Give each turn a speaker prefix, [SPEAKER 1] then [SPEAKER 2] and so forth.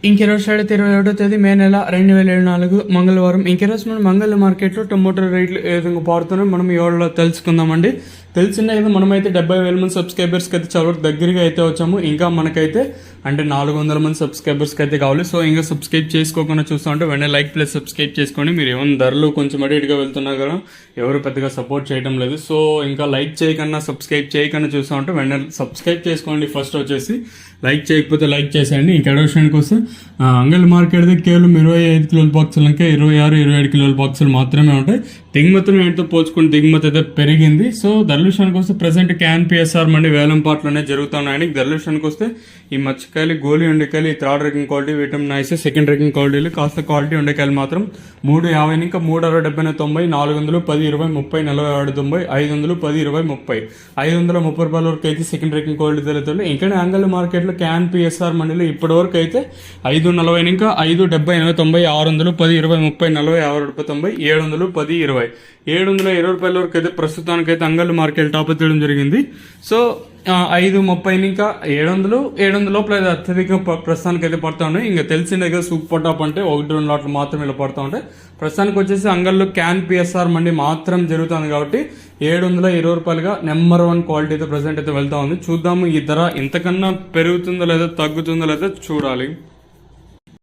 [SPEAKER 1] ఇంకెరోజు 21వ తేదీ మే నెల 2024 మంగళవారం. ఇంకెరోజు మనం మంగళ మార్కెట్లో టొమాటో రేట్లు ఏ విధంగా పారుతున్నాయో మనం ఈ వాళ్ళలో తెలుసుకుందామండి. తెలిసిందే కదా, మనమైతే 70,000 మంది సబ్స్క్రైబర్స్కి అయితే చాలా దగ్గరగా అయితే వచ్చాము. ఇంకా మనకైతే అంటే 400 మంది సబ్స్క్రైబర్స్కి అయితే కావాలి. సో ఇంకా సబ్స్క్రైబ్ చేసుకోకుండా చూస్తూ ఉంటే వెంటనే లైక్ ప్లస్ సబ్స్క్రైబ్ చేసుకోండి. మీరు ఏమైనా ధరలు కొంచెం అడిట్గా వెళ్తున్నారు కదా, ఎవరు పెద్దగా సపోర్ట్ చేయడం లేదు. సో ఇంకా లైక్ చేయకన్నా సబ్స్క్రైబ్ చేయకన్నా చూస్తూ ఉంటే వెంటనే సబ్స్క్రైబ్ చేసుకోండి. ఫస్ట్ వచ్చేసి లైక్ చేయకపోతే లైక్ చేసేయండి. ఇంకా విషయానికి వస్తే అంగల్ మార్కెట్ దగ్గర కేవలం 25 కిలోల బాక్సులు ఇంకా 26-27 కిలోల బాక్సులు మాత్రమే ఉంటాయి. దిగుమతులు ఏంటో పోల్చుకుని దిగుమతి అయితే పెరిగింది. సో ధరల విషయానికి వస్తే ప్రజెంట్ క్యాన్ పిఎస్ఆర్ మండి వేలం పాటలోనే జరుగుతున్నాయండి. ధరల విషయానికి వస్తే ఈ మచ్చకాయలు, గోలి ఉండకాయలు, ఈ థర్డ్ రేకింగ్ క్వాలిటీ, విటమిన్ ఐస్, సెకండ్ రేకింగ్ క్వాలిటీలు, కాస్త క్వాలిటీ ఉండకాయలు మాత్రం 350 ఇంకా 360, 70, 400, 10, 20, 30, 40, 90, 500, 10, 20, 30, 530 రూపాయల వరకు అయితే సెకండ్ రేకింగ్ క్వాలిటీ తెలుస్తుంది. ఇంకా అంగల్ మార్కెట్లో క్యాన్ పిఎస్ఆర్ మండీలో ఇప్పటి వరకు అయితే 540 ఇంకా 5, 70, 80, 90, 600, 10, 20, 30, 40, 50, 90, 700, 10, 20, 720 రూపాయల వరకు అయితే ప్రస్తుతానికైతే అంగళ్ళు మార్కెట్ టాప్ తీయడం జరిగింది. సో 530 ఇంకా 700 లోపల అత్యధిక ప్రస్తుతానికి అయితే పడుతూ ఉన్నాయి. ఇంకా తెలిసిందే కదా, సూపర్ టాప్ అంటే 1-2 లాట్లు మాత్రం ఇలా పడుతూ ఉంటాయి. ప్రస్తుతానికి వచ్చేసి అంగళ్ళు క్యాన్ పిఎస్ఆర్ మండి మాత్రం జరుగుతుంది కాబట్టి 720 రూపాయలుగా నెంబర్ 1 క్వాలిటీ అయితే ప్రజెంట్ అయితే వెళ్తా ఉంది. చూద్దాము ఈ ధర ఇంతకన్నా పెరుగుతుందో లేదా తగ్గుతుందో లేదా చూడాలి.